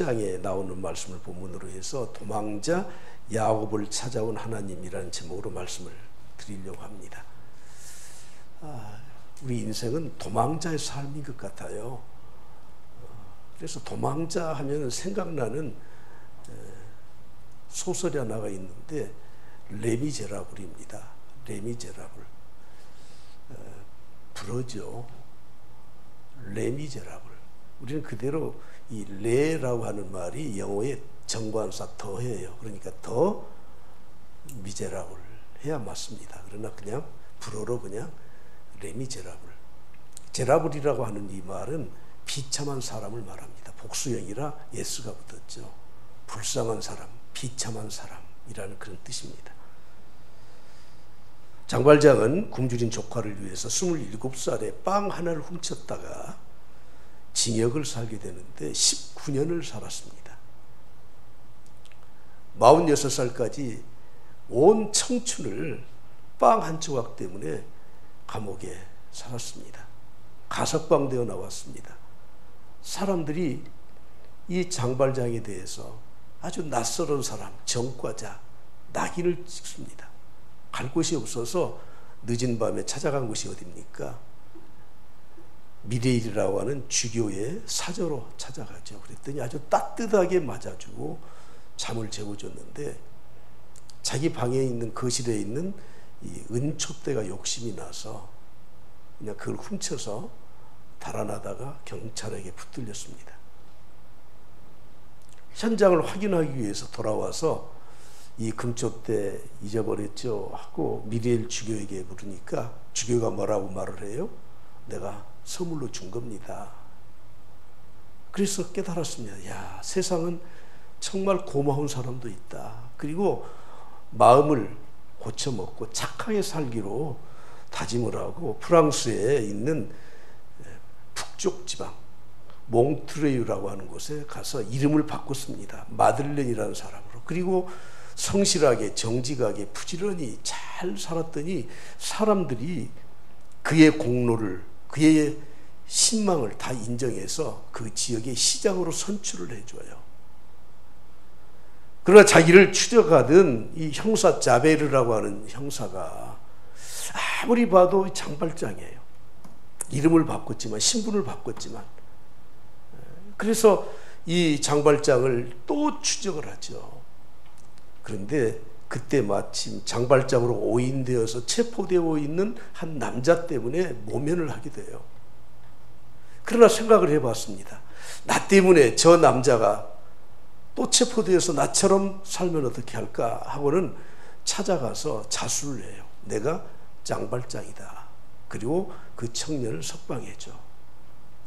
8장에 나오는 말씀을 본문으로 해서 도망자 야곱을 찾아온 하나님이라는 제목으로 말씀을 드리려고 합니다. 우리 인생은 도망자의 삶인 것 같아요. 그래서 도망자 하면 생각나는 소설이 하나가 있는데 레미제라블입니다. 레미제라블. 불어죠. 레미제라블. 우리는 그대로 이 레라고 하는 말이 영어의 정관사 더해요. 그러니까 더 미제라블 해야 맞습니다. 그러나 그냥 불어로 그냥 레미제라블. 제라블이라고 하는 이 말은 비참한 사람을 말합니다. 복수형이라 예스가 붙었죠. 불쌍한 사람, 비참한 사람이라는 그런 뜻입니다. 장발장은 굶주린 조카를 위해서 27살에 빵 하나를 훔쳤다가 징역을 살게 되는데 19년을 살았습니다. 46살까지 온 청춘을 빵 한 조각 때문에 감옥에 살았습니다. 가석방되어 나왔습니다. 사람들이 이 장발장에 대해서 아주 낯설은 사람, 전과자, 낙인을 찍습니다. 갈 곳이 없어서 늦은 밤에 찾아간 곳이 어딥니까? 미레일이라고 하는 주교의 사저로 찾아가죠. 그랬더니 아주 따뜻하게 맞아주고 잠을 재워줬는데 자기 방에 있는 거실에 있는 이 은촛대가 욕심이 나서 그냥 그걸 훔쳐서 달아나다가 경찰에게 붙들렸습니다. 현장을 확인하기 위해서 돌아와서 이 금촛대 잊어버렸죠 하고 미리엘 주교에게 물으니까 주교가 뭐라고 말을 해요? 내가 선물로 준 겁니다. 그래서 깨달았습니다. 야, 세상은 정말 고마운 사람도 있다. 그리고 마음을 고쳐먹고 착하게 살기로 다짐을 하고 프랑스에 있는 북쪽 지방 몽트레유라고 하는 곳에 가서 이름을 바꿨습니다. 마들렌이라는 사람으로. 그리고 성실하게 정직하게 부지런히 잘 살았더니 사람들이 그의 공로를, 그의 신망을 다 인정해서 그 지역의 시장으로 선출을 해줘요. 그러나 자기를 추적하던 이 형사 자베르라고 하는 형사가 아무리 봐도 장발장이에요. 이름을 바꿨지만, 신분을 바꿨지만, 그래서 이 장발장을 또 추적을 하죠. 그런데 그때 마침 장발장으로 오인되어서 체포되어 있는 한 남자 때문에 모면을 하게 돼요. 그러나 생각을 해봤습니다. 나 때문에 저 남자가 또 체포되어서 나처럼 살면 어떻게 할까 하고는 찾아가서 자수를 해요. 내가 장발장이다. 그리고 그 청년을 석방해줘.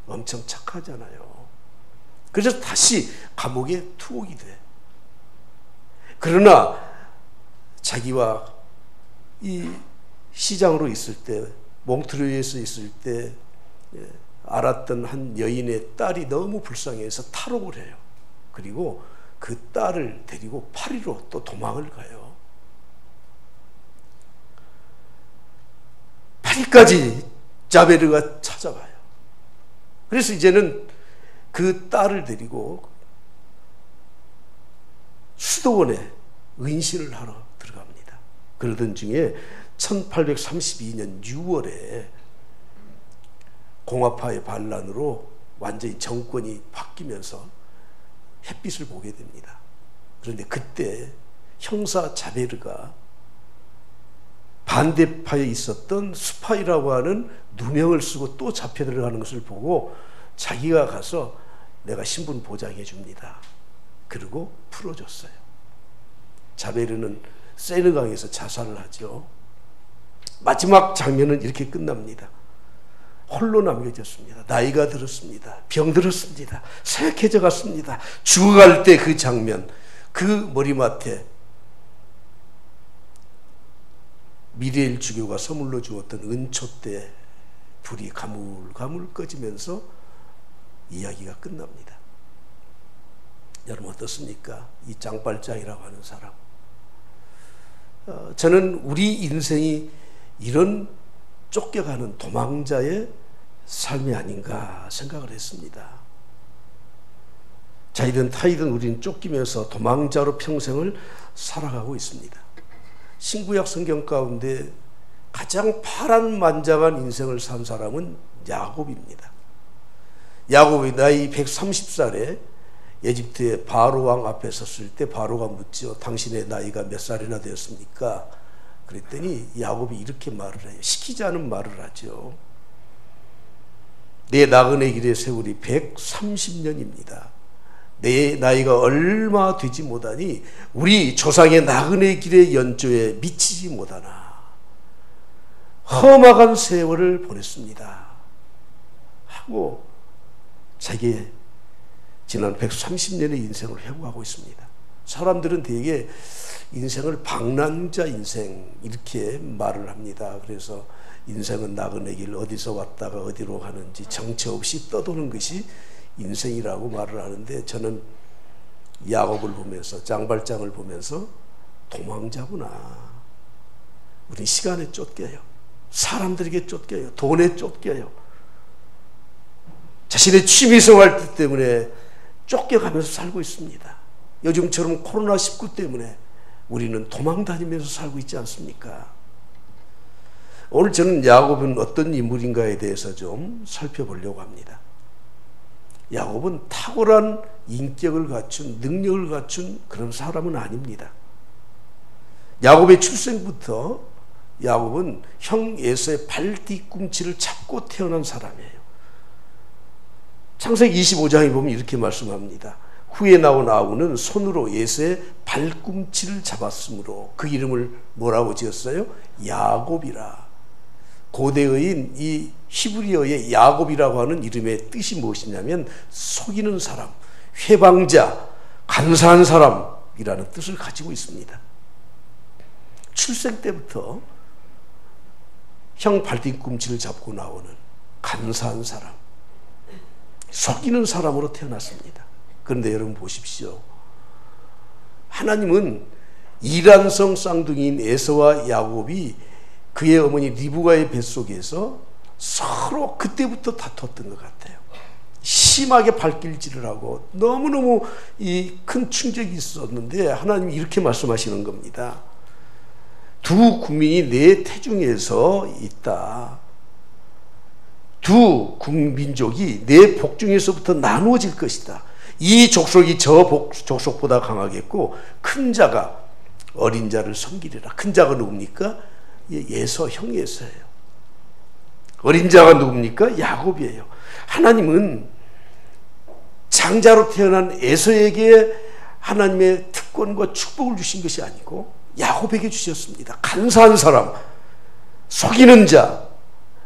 엄청 착하잖아요. 그래서 다시 감옥에 투옥이 돼. 그러나 자기와 이 시장으로 있을 때, 몽트르에서 있을 때 알았던 한 여인의 딸이 너무 불쌍해서 탈옥을 해요. 그리고 그 딸을 데리고 파리로 또 도망을 가요. 파리까지 자베르가 찾아와요. 그래서 이제는 그 딸을 데리고 수도원에 은신을 하러 들어갑니다. 그러던 중에 1832년 6월에 공화파의 반란으로 완전히 정권이 바뀌면서 햇빛을 보게 됩니다. 그런데 그때 형사 자베르가 반대파에 있었던 스파이라고 하는 누명을 쓰고 또 잡혀 들어가는 것을 보고 자기가 가서 내가 신분 보장해 줍니다. 그리고 풀어줬어요. 자베르는 세느강에서 자살을 하죠. 마지막 장면은 이렇게 끝납니다. 홀로 남겨졌습니다. 나이가 들었습니다. 병들었습니다. 쇠약해져 갔습니다. 죽어갈 때 그 장면, 그 머리맡에 미레일 주교가 선물로 주었던 은촛대 불이 가물가물 꺼지면서 이야기가 끝납니다. 여러분 어떻습니까? 이 장발장이라고 하는 사람. 저는 우리 인생이 이런 쫓겨가는 도망자의 삶이 아닌가 생각을 했습니다. 자이든 타이든 우리는 쫓기면서 도망자로 평생을 살아가고 있습니다. 신구약 성경 가운데 가장 파란만장한 인생을 산 사람은 야곱입니다. 야곱이 나이 130살에 에집트의 바로 왕 앞에 섰을 때 바로가 묻죠. 당신의 나이가 몇 살이나 되었습니까? 그랬더니 야곱이 이렇게 말을 해요. 시키지 않은 말을 하죠. 내 나그네 길의 세월이 130년입니다. 내 나이가 얼마 되지 못하니 우리 조상의 나그네 길의 연조에 미치지 못하나 험악한 세월을 보냈습니다 하고 자기의 지난 130년의 인생을 회고하고 있습니다. 사람들은 대개 인생을 방랑자 인생 이렇게 말을 합니다. 그래서 인생은 나그네 길 어디서 왔다가 어디로 가는지 정처 없이 떠도는 것이 인생이라고 말을 하는데, 저는 야곱을 보면서, 장발장을 보면서 도망자구나. 우리 시간에 쫓겨요. 사람들에게 쫓겨요. 돈에 쫓겨요. 자신의 취미생활 때문에 쫓겨가면서 살고 있습니다. 요즘처럼 코로나19 때문에 우리는 도망다니면서 살고 있지 않습니까? 오늘 저는 야곱은 어떤 인물인가에 대해서 좀 살펴보려고 합니다. 야곱은 탁월한 인격을 갖춘, 능력을 갖춘 그런 사람은 아닙니다. 야곱의 출생부터 야곱은 형 에서의 발 뒤꿈치를 잡고 태어난 사람이에요. 창세기 25장에 보면 이렇게 말씀합니다. 후에 나온 아우는 손으로 에서의 발꿈치를 잡았으므로 그 이름을 뭐라고 지었어요? 야곱이라. 고대어인 이 히브리어의 야곱이라고 하는 이름의 뜻이 무엇이냐면 속이는 사람, 회방자, 간사한 사람이라는 뜻을 가지고 있습니다. 출생 때부터 형 발뒤꿈치를 잡고 나오는 간사한 사람, 속이는 사람으로 태어났습니다. 그런데 여러분 보십시오. 하나님은 이란성 쌍둥이인 에서와 야곱이 그의 어머니 리브가의 뱃속에서 서로 그때부터 다퉜던 것 같아요. 심하게 발길질을 하고 너무너무 이 큰 충격이 있었는데 하나님이 이렇게 말씀하시는 겁니다. 두 국민이 내 태중에서 있다. 두 국민족이 내 복중에서부터 나누어질 것이다. 이 족속이 저 족속보다 강하겠고 큰 자가 어린 자를 섬기리라. 큰 자가 누굽니까? 에서, 형 에서예요. 어린 자가 누굽니까? 야곱이에요. 하나님은 장자로 태어난 에서에게 하나님의 특권과 축복을 주신 것이 아니고 야곱에게 주셨습니다. 간사한 사람, 속이는 자,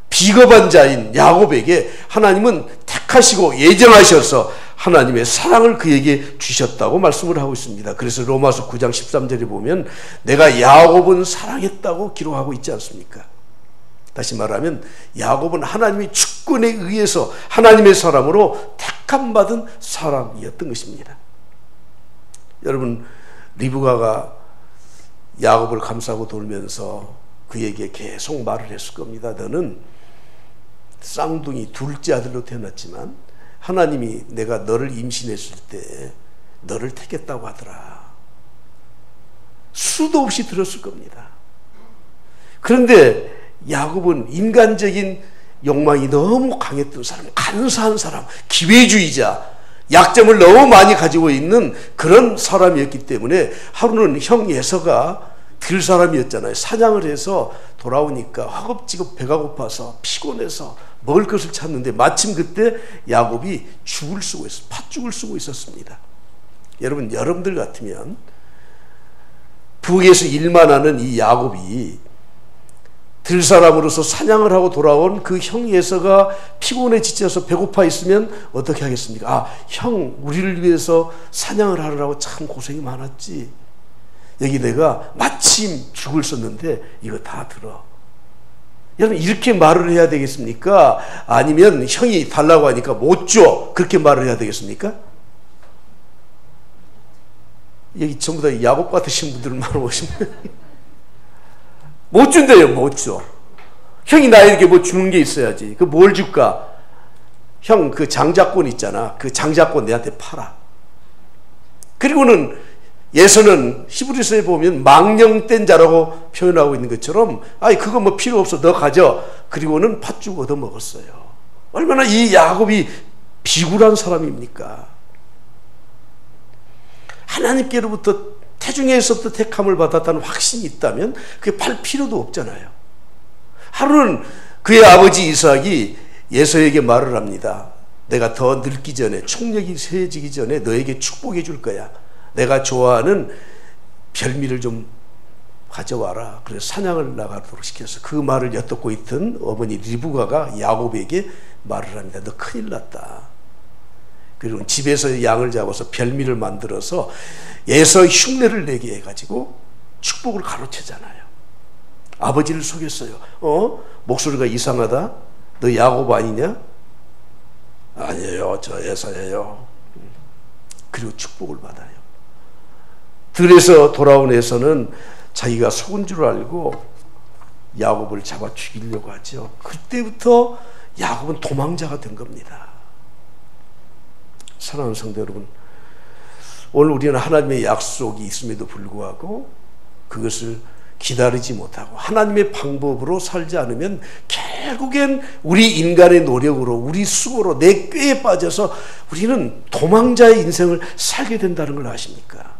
비겁한 자인 야곱에게 하나님은 택하시고 예정하셔서 하나님의 사랑을 그에게 주셨다고 말씀을 하고 있습니다. 그래서 로마서 9장 13절에 보면 내가 야곱은 사랑했다고 기록하고 있지 않습니까? 다시 말하면 야곱은 하나님의 축권에 의해서 하나님의 사람으로 택함받은 사람이었던 것입니다. 여러분, 리브가가 야곱을 감싸고 돌면서 그에게 계속 말을 했을 겁니다. 너는 쌍둥이 둘째 아들로 태어났지만 하나님이 내가 너를 임신했을 때 너를 택했다고 하더라. 수도 없이 들었을 겁니다. 그런데 야곱은 인간적인 욕망이 너무 강했던 사람, 간사한 사람, 기회주의자, 약점을 너무 많이 가지고 있는 그런 사람이었기 때문에 하루는 형 에서가 들 사람이었잖아요. 사냥을 해서 돌아오니까 허겁지겁 배가 고파서 피곤해서 먹을 것을 찾는데 마침 그때 야곱이 죽을 쓰고 있었어요. 팥죽을 쓰고 있었습니다. 여러분들 같으면 부엌에서 일만 하는 이 야곱이 들 사람으로서 사냥을 하고 돌아온 그 형 에서가 피곤해 지쳐서 배고파 있으면 어떻게 하겠습니까? 아, 형 우리를 위해서 사냥을 하느라고 참 고생이 많았지. 여기 내가 마침 죽을 썼는데 이거 다 들어. 여러분 이렇게 말을 해야 되겠습니까? 아니면 형이 달라고 하니까 못 줘. 그렇게 말을 해야 되겠습니까? 여기 전부 다 야곱 같으신 분들만 오시면 못 준대요. 못 줘. 형이 나에게 뭐 주는 게 있어야지. 그 뭘 줄까? 형 그 장자권 있잖아. 그 장자권 내한테 팔아. 그리고는 예서는 히브리서에 보면 망령된 자라고 표현하고 있는 것처럼 아이 그거 뭐 필요 없어 너 가져. 그리고는 팥죽 얻어 먹었어요. 얼마나 이 야곱이 비굴한 사람입니까? 하나님께로부터 태중에서부터 택함을 받았다는 확신이 있다면 그게 팔 필요도 없잖아요. 하루는 그의 아버지 이삭이 예서에게 말을 합니다. 내가 더 늙기 전에 총력이 세지기 전에 너에게 축복해 줄 거야. 내가 좋아하는 별미를 좀 가져와라. 그래서 사냥을 나가도록 시켜서 그 말을 엿듣고 있던 어머니 리브가가 야곱에게 말을 합니다. 너 큰일 났다. 그리고 집에서 양을 잡아서 별미를 만들어서 예서 흉내를 내게 해가지고 축복을 가로채잖아요. 아버지를 속였어요. 목소리가 이상하다. 너 야곱 아니냐? 아니에요. 저 예서예요. 그리고 축복을 받아요. 들에서 돌아온 에서는 자기가 속은 줄 알고 야곱을 잡아 죽이려고 하죠. 그때부터 야곱은 도망자가 된 겁니다. 사랑하는 성도 여러분, 오늘 우리는 하나님의 약속이 있음에도 불구하고 그것을 기다리지 못하고 하나님의 방법으로 살지 않으면 결국엔 우리 인간의 노력으로 우리 수고로 내 꾀에 빠져서 우리는 도망자의 인생을 살게 된다는 걸 아십니까?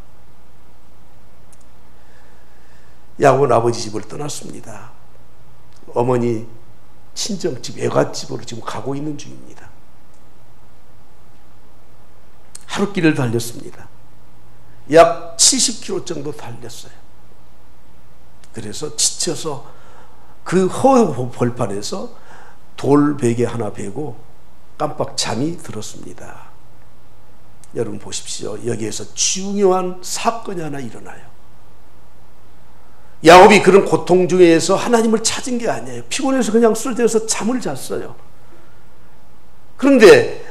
야곱은 아버지 집을 떠났습니다. 어머니 친정집 외갓집으로 지금 가고 있는 중입니다. 하루길을 달렸습니다. 약 70km 정도 달렸어요. 그래서 지쳐서 그 벌판에서 돌베개 하나 베고 깜빡 잠이 들었습니다. 여러분 보십시오. 여기에서 중요한 사건이 하나 일어나요. 야곱이 그런 고통 중에서 하나님을 찾은 게 아니에요. 피곤해서 그냥 쓰러져서 잠을 잤어요. 그런데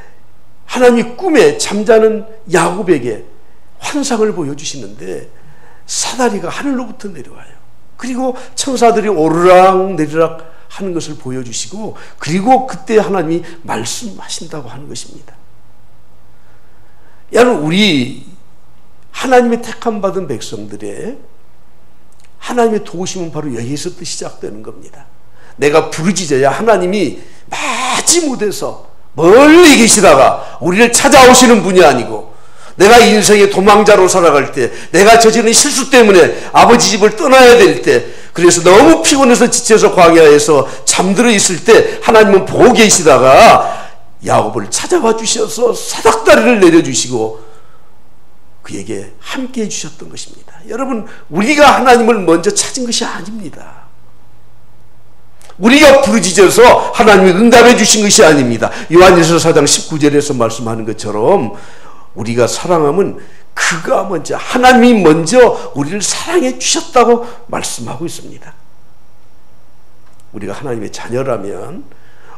하나님이 꿈에 잠자는 야곱에게 환상을 보여주시는데 사다리가 하늘로부터 내려와요. 그리고 천사들이 오르락 내리락 하는 것을 보여주시고 그리고 그때 하나님이 말씀하신다고 하는 것입니다. 여러분 우리 하나님의 택함 받은 백성들의 하나님의 도우심은 바로 여기서부터 시작되는 겁니다. 내가 부르짖어야 하나님이 마지못해서 멀리 계시다가 우리를 찾아오시는 분이 아니고 내가 인생의 도망자로 살아갈 때 내가 저지른 실수 때문에 아버지 집을 떠나야 될 때 그래서 너무 피곤해서 지쳐서 광야에서 잠들어 있을 때 하나님은 보고 계시다가 야곱을 찾아와 주셔서 사닥다리를 내려주시고 그에게 함께 해주셨던 것입니다. 여러분 우리가 하나님을 먼저 찾은 것이 아닙니다. 우리가 부르짖어서 하나님이 응답해 주신 것이 아닙니다. 요한일서 4장 19절에서 말씀하는 것처럼 우리가 사랑하면 그가 먼저 하나님이 먼저 우리를 사랑해 주셨다고 말씀하고 있습니다. 우리가 하나님의 자녀라면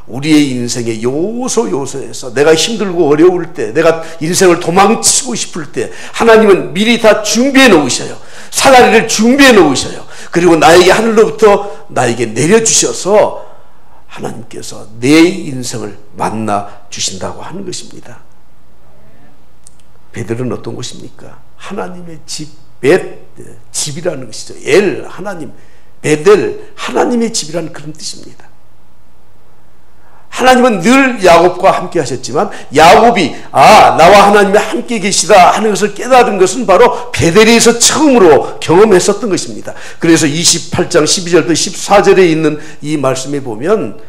우리의 인생의 요소에서 내가 힘들고 어려울 때 내가 인생을 도망치고 싶을 때 하나님은 미리 다 준비해 놓으셔요. 사다리를 준비해 놓으셔요. 그리고 나에게 하늘로부터 나에게 내려주셔서 하나님께서 내 인생을 만나 주신다고 하는 것입니다. 베델은 어떤 곳입니까? 하나님의 집, 집이라는 것이죠. 하나님, 베델, 하나님의 집이라는 그런 뜻입니다. 하나님은 늘 야곱과 함께 하셨지만 야곱이 나와 하나님이 함께 계시다 하는 것을 깨달은 것은 바로 베델에서 처음으로 경험했었던 것입니다. 그래서 28장 12절부터 14절에 있는 이 말씀에 보면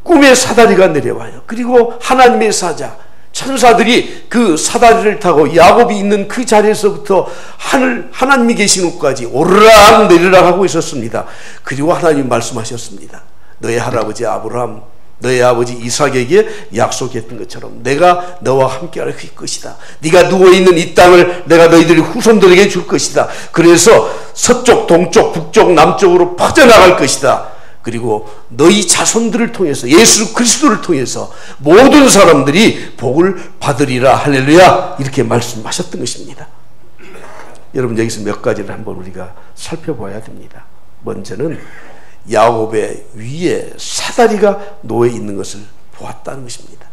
꿈에 사다리가 내려와요. 그리고 하나님의 사자 천사들이 그 사다리를 타고 야곱이 있는 그 자리에서부터 하나님이 계신 곳까지 오르락 내리락 하고 있었습니다. 그리고 하나님이 말씀하셨습니다. 너의 할아버지 아브라함 너의 아버지 이삭에게 약속했던 것처럼 내가 너와 함께 할 것이다. 네가 누워있는 이 땅을 내가 너희들의 후손들에게 줄 것이다. 그래서 서쪽 동쪽 북쪽 남쪽으로 퍼져나갈 것이다. 그리고 너희 자손들을 통해서 예수 그리스도를 통해서 모든 사람들이 복을 받으리라. 할렐루야. 이렇게 말씀하셨던 것입니다. 여러분 여기서 몇 가지를 한번 우리가 살펴봐야 됩니다. 먼저는 야곱의 위에 사다리가 놓여 있는 것을 보았다는 것입니다.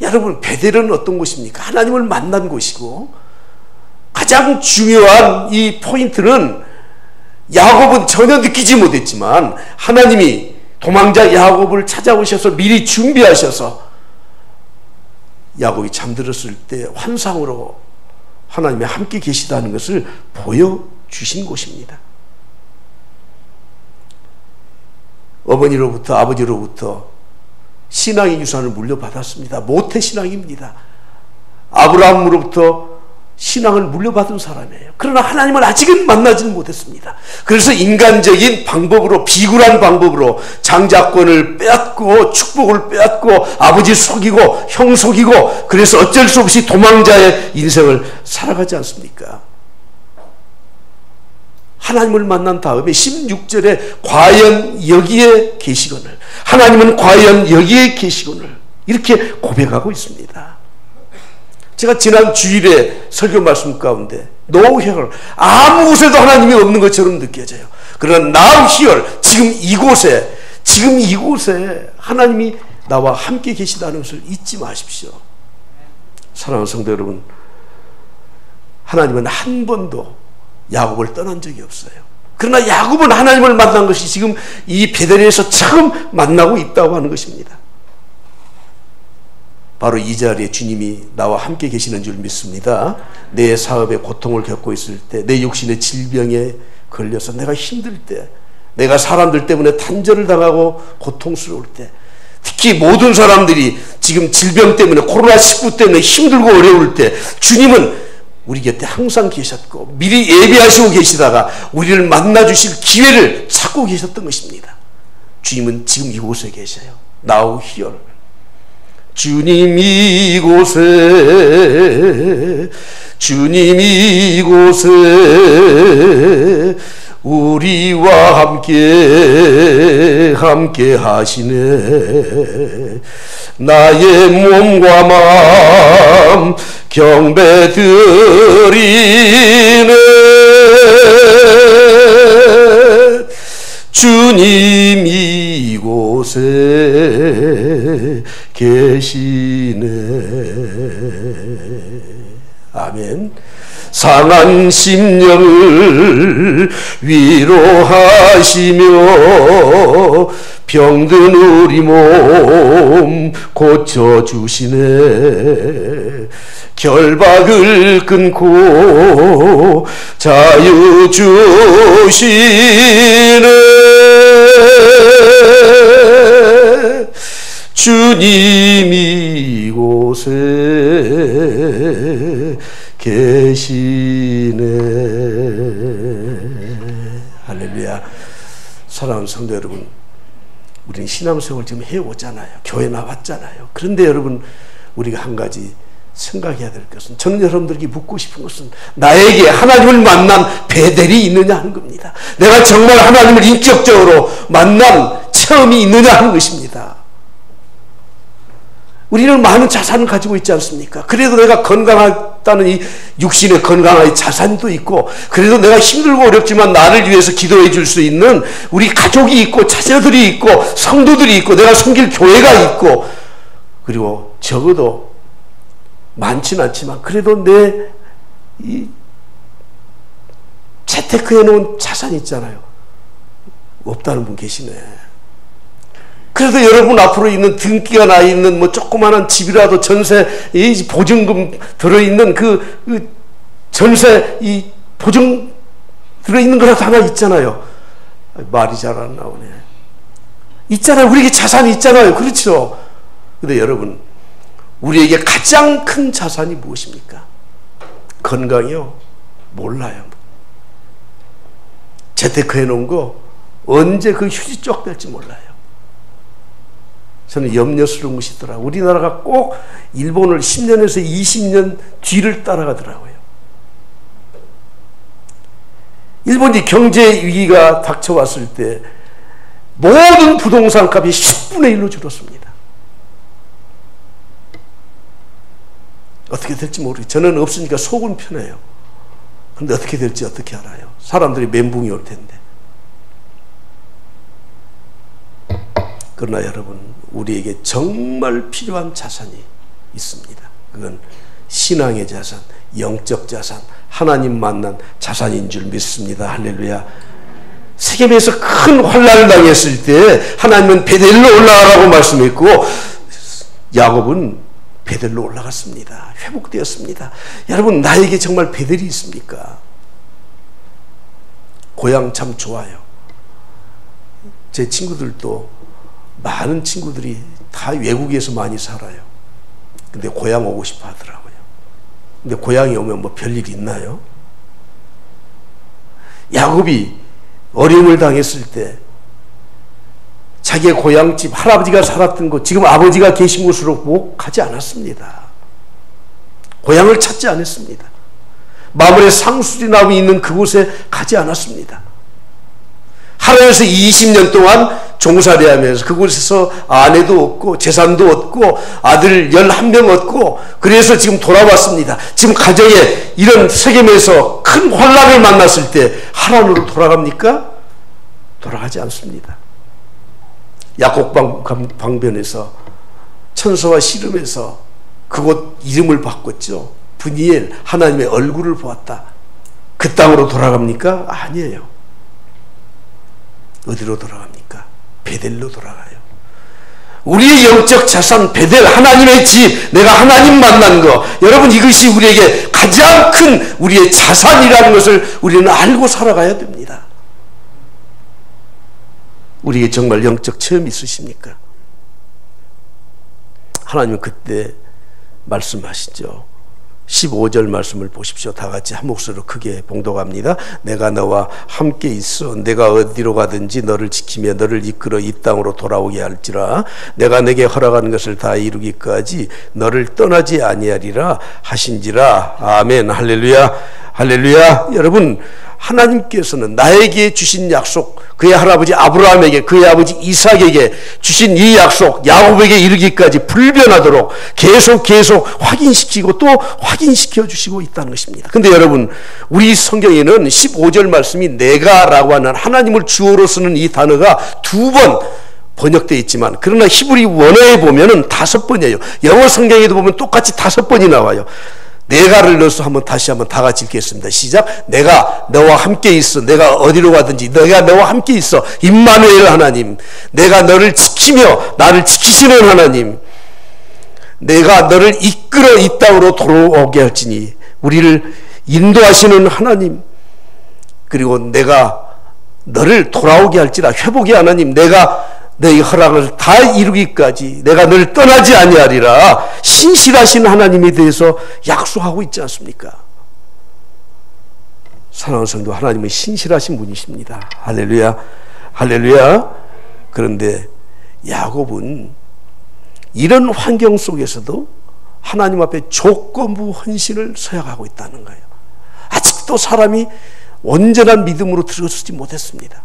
여러분 베델은 어떤 곳입니까? 하나님을 만난 곳이고 가장 중요한 이 포인트는 야곱은 전혀 느끼지 못했지만 하나님이 도망자 야곱을 찾아오셔서 미리 준비하셔서 야곱이 잠들었을 때 환상으로 하나님이 함께 계시다는 것을 보여주신 곳입니다. 어머니로부터 아버지로부터 신앙의 유산을 물려받았습니다. 모태신앙입니다. 아브라함으로부터 신앙을 물려받은 사람이에요. 그러나 하나님을 아직은 만나지는 못했습니다. 그래서 인간적인 방법으로, 비굴한 방법으로 장자권을 빼앗고 축복을 빼앗고 아버지 속이고 형 속이고, 그래서 어쩔 수 없이 도망자의 인생을 살아가지 않습니까? 하나님을 만난 다음에 16절에 과연 여기에 계시거늘, 하나님은 과연 여기에 계시거늘, 이렇게 고백하고 있습니다. 제가 지난 주일에 설교 말씀 가운데 No here, 아무 곳에도 하나님이 없는 것처럼 느껴져요. 그러나 Now here, 지금 이곳에 하나님이 나와 함께 계시다는 것을 잊지 마십시오. 사랑하는 성도 여러분, 하나님은 한 번도 야곱을 떠난 적이 없어요. 그러나 야곱은 하나님을 만난 것이 지금 이 베델에서 처음 만나고 있다고 하는 것입니다. 바로 이 자리에 주님이 나와 함께 계시는 줄 믿습니다. 내 사업에 고통을 겪고 있을 때, 내 육신의 질병에 걸려서 내가 힘들 때, 내가 사람들 때문에 단절을 당하고 고통스러울 때, 특히 모든 사람들이 지금 질병 때문에, 코로나19 때문에 힘들고 어려울 때 주님은 우리 곁에 항상 계셨고 미리 예비하시고 계시다가 우리를 만나주실 기회를 찾고 계셨던 것입니다. 주님은 지금 이곳에 계셔요. Now here. 주님 이곳에 우리와 함께 하시네. 나의 몸과 마음 경배 드리네. 주님 이곳에 계시네. 아멘. 상한 심령을 위로하시며 병든 우리 몸 고쳐주시네. 결박을 끊고 자유 주시네. 주님 이곳에 계시네. 할렐루야. 사랑하는 성도 여러분, 우리는 신앙생활 지금 해오잖아요. 교회 나왔잖아요. 그런데 여러분, 우리가 한 가지 생각해야 될 것은, 저는 여러분들에게 묻고 싶은 것은 나에게 하나님을 만난 베델이 있느냐 하는 겁니다. 내가 정말 하나님을 인격적으로 만난 체험이 있느냐 하는 것입니다. 우리는 많은 자산을 가지고 있지 않습니까? 그래도 내가 건강하다는 이 육신의 건강한 자산도 있고, 그래도 내가 힘들고 어렵지만 나를 위해서 기도해 줄 수 있는 우리 가족이 있고, 자녀들이 있고, 성도들이 있고, 내가 섬길 교회가 있고, 그리고 적어도 많지는 않지만 그래도 내 이 재테크해 놓은 자산이 있잖아요. 없다는 분 계시네. 그래도 여러분 앞으로 있는 등기가 나 있는 뭐 조그마한 집이라도 전세 이 보증금 들어있는 그 전세 이 보증 들어있는 거라도 하나 있잖아요. 말이 잘 안 나오네. 있잖아요. 우리에게 자산이 있잖아요. 그렇죠. 근데 여러분, 우리에게 가장 큰 자산이 무엇입니까? 건강이요? 몰라요. 재테크해 놓은 거 언제 그 휴지 쪽 될지 몰라요. 저는 염려스러운 것이 있더라. 우리나라가 꼭 일본을 10년에서 20년 뒤를 따라가더라고요. 일본이 경제 위기가 닥쳐왔을 때 모든 부동산 값이 10분의 1로 줄었습니다. 어떻게 될지 모르겠어요. 저는 없으니까 속은 편해요. 그런데 어떻게 될지 어떻게 알아요? 사람들이 멘붕이 올 텐데. 그러나 여러분, 우리에게 정말 필요한 자산이 있습니다. 그건 신앙의 자산, 영적 자산, 하나님 만난 자산인 줄 믿습니다. 할렐루야. 세겜에서 큰 환난을 당했을 때 하나님은 베델로 올라가라고 말씀했고 야곱은 베델로 올라갔습니다. 회복되었습니다. 여러분, 나에게 정말 베델이 있습니까? 고향 참 좋아요. 제 친구들도 많은 친구들이 다 외국에서 많이 살아요. 근데 고향 오고 싶어 하더라고요. 근데 고향에 오면 뭐 별일 있나요? 야곱이 어려움을 당했을 때 자기의 고향집, 할아버지가 살았던 곳, 지금 아버지가 계신 곳으로 못 가지 않았습니다. 고향을 찾지 않았습니다. 마물의 상수리나무 있는 그곳에 가지 않았습니다. 하루에서 20년 동안 종살이 하면서 그곳에서 아내도 얻고 재산도 얻고 아들 11명 얻고 그래서 지금 돌아왔습니다. 지금 가정에 이런 세겜에서 큰 환난을 만났을 때 하란으로 돌아갑니까? 돌아가지 않습니다. 야곱 방변에서 천사와 씨름해서 그곳 이름을 바꿨죠. 브니엘, 하나님의 얼굴을 보았다. 그 땅으로 돌아갑니까? 아니에요. 어디로 돌아갑니까? 베델로 돌아가요. 우리의 영적 자산 베델, 하나님의 집, 내가 하나님 만난 거, 여러분 이것이 우리에게 가장 큰 우리의 자산이라는 것을 우리는 알고 살아가야 됩니다. 우리에게 정말 영적 체험이 있으십니까? 하나님은 그때 말씀하시죠. 15절 말씀을 보십시오. 다 같이 한 목소리로 크게 봉독합니다. 내가 너와 함께 있어 내가 어디로 가든지 너를 지키며 너를 이끌어 이 땅으로 돌아오게 할지라. 내가 내게 허락한 것을 다 이루기까지 너를 떠나지 아니하리라 하신지라. 아멘. 할렐루야. 할렐루야. 여러분, 하나님께서는 나에게 주신 약속, 그의 할아버지 아브라함에게, 그의 아버지 이삭에게 주신 이 약속, 야곱에게 이르기까지 불변하도록 계속 확인시키고 또 확인시켜 주시고 있다는 것입니다. 근데 여러분, 우리 성경에는 15절 말씀이 내가라고 하는 하나님을 주어로 쓰는 이 단어가 2번 번역되어 있지만, 그러나 히브리 원어에 보면은 5번이에요. 영어 성경에도 보면 똑같이 5번이 나와요. 내가를 넣어서 다시 한번 다 같이 읽겠습니다. 시작. 내가 너와 함께 있어. 내가 어디로 가든지 내가 너와 함께 있어. 임마누엘 하나님. 내가 너를 지키며 나를 지키시는 하나님. 내가 너를 이끌어 이 땅으로 돌아오게 할지니. 우리를 인도하시는 하나님. 그리고 내가 너를 돌아오게 할지라. 회복의 하나님. 내가 너의 허락을 다 이루기까지 내가 너를 떠나지 아니하리라. 신실하신 하나님에 대해서 약속하고 있지 않습니까? 사랑하는 성도, 하나님은 신실하신 분이십니다. 할렐루야. 할렐루야. 그런데 야곱은 이런 환경 속에서도 하나님 앞에 조건부 헌신을 서약하고 있다는 거예요. 아직도 사람이 온전한 믿음으로 들어서지 못했습니다.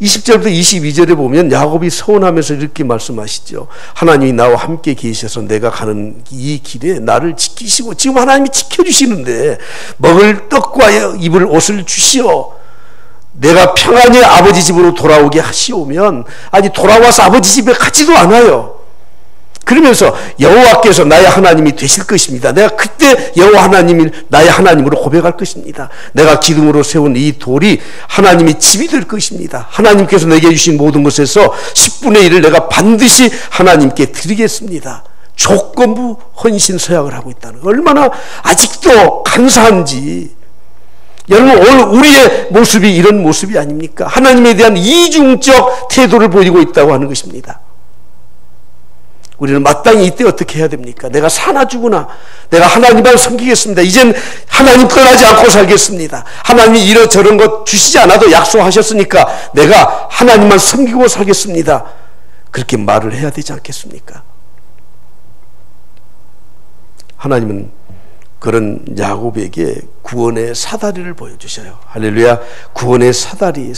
20절부터 22절에 보면 야곱이 서원하면서 이렇게 말씀하시죠. 하나님이 나와 함께 계셔서 내가 가는 이 길에 나를 지키시고, 지금 하나님이 지켜주시는데 먹을 떡과 입을 옷을 주시어 내가 평안히 아버지 집으로 돌아오게 하시오면, 아니 돌아와서 아버지 집에 가지도 않아요. 그러면서 여호와께서 나의 하나님이 되실 것입니다. 내가 그때 여호와 하나님이 나의 하나님으로 고백할 것입니다. 내가 기둥으로 세운 이 돌이 하나님의 집이 될 것입니다. 하나님께서 내게 주신 모든 것에서 10분의 1을 내가 반드시 하나님께 드리겠습니다. 조건부 헌신 서약을 하고 있다는, 얼마나 아직도 간사한지. 여러분, 오늘 우리의 모습이 이런 모습이 아닙니까? 하나님에 대한 이중적 태도를 보이고 있다고 하는 것입니다. 우리는 마땅히 이때 어떻게 해야 됩니까? 내가 사나 죽으나 내가 하나님만 섬기겠습니다. 이젠 하나님 떠나지 않고 살겠습니다. 하나님이 이러저런 것 주시지 않아도 약속하셨으니까 내가 하나님만 섬기고 살겠습니다. 그렇게 말을 해야 되지 않겠습니까? 하나님은 그런 야곱에게 구원의 사다리를 보여주셔요. 할렐루야. 구원의 사다리.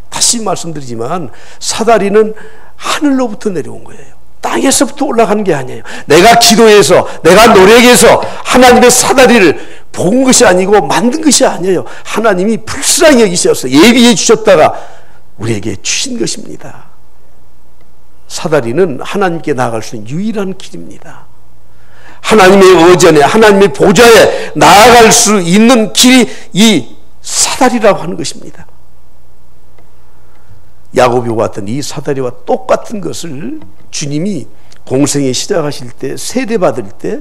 다시 말씀드리지만 사다리는 하늘로부터 내려온 거예요. 땅에서부터 올라가는 게 아니에요. 내가 기도해서, 내가 노력해서 하나님의 사다리를 본 것이 아니고 만든 것이 아니에요. 하나님이 불쌍히 여기셔서 예비해 주셨다가 우리에게 주신 것입니다. 사다리는 하나님께 나아갈 수 있는 유일한 길입니다. 하나님의 의전에, 하나님의 보좌에 나아갈 수 있는 길이 이 사다리라고 하는 것입니다. 야곱이 왔던 이 사다리와 똑같은 것을 주님이 공생에 시작하실 때, 세례받을 때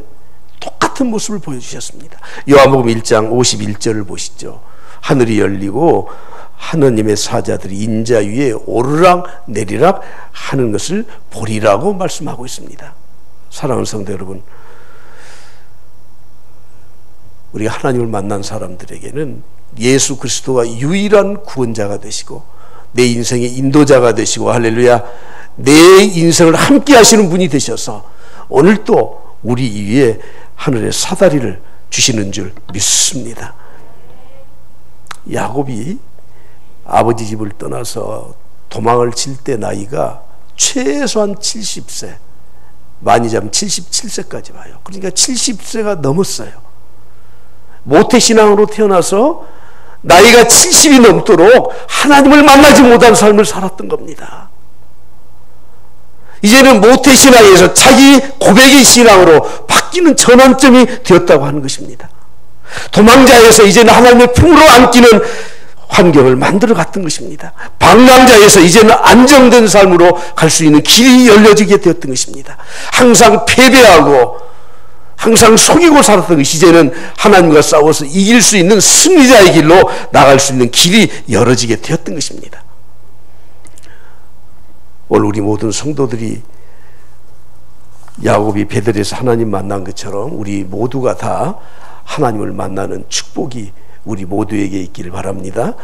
똑같은 모습을 보여주셨습니다. 요한복음 1장 51절을 보시죠. 하늘이 열리고 하느님의 사자들이 인자 위에 오르락 내리락 하는 것을 보리라고 말씀하고 있습니다. 사랑하는 성도 여러분, 우리가 하나님을 만난 사람들에게는 예수 그리스도가 유일한 구원자가 되시고 내 인생의 인도자가 되시고, 할렐루야, 내 인생을 함께 하시는 분이 되셔서 오늘 또 우리 위에 하늘의 사다리를 주시는 줄 믿습니다. 야곱이 아버지 집을 떠나서 도망을 칠 때 나이가 최소한 70세, 많이 잡으면 77세까지 와요. 그러니까 70세가 넘었어요. 모태신앙으로 태어나서 나이가 70이 넘도록 하나님을 만나지 못한 삶을 살았던 겁니다. 이제는 모태신앙에서 자기 고백의 신앙으로 바뀌는 전환점이 되었다고 하는 것입니다. 도망자에서 이제는 하나님의 품으로 안기는 환경을 만들어 갔던 것입니다. 방랑자에서 이제는 안정된 삶으로 갈 수 있는 길이 열려지게 되었던 것입니다. 항상 패배하고 항상 속이고 살았던 것이 이제는 하나님과 싸워서 이길 수 있는 승리자의 길로 나갈 수 있는 길이 열어지게 되었던 것입니다. 오늘 우리 모든 성도들이 야곱이 베들에서 하나님 만난 것처럼 우리 모두가 다 하나님을 만나는 축복이 우리 모두에게 있기를 바랍니다.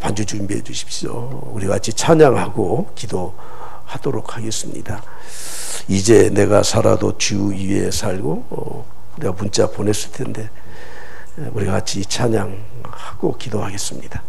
반주 준비해 주십시오. 우리 같이 찬양하고 기도하도록 하겠습니다. 이제 내가 살아도 주 위에 살고, 내가 문자 보냈을 텐데 우리 같이 찬양하고 기도하겠습니다.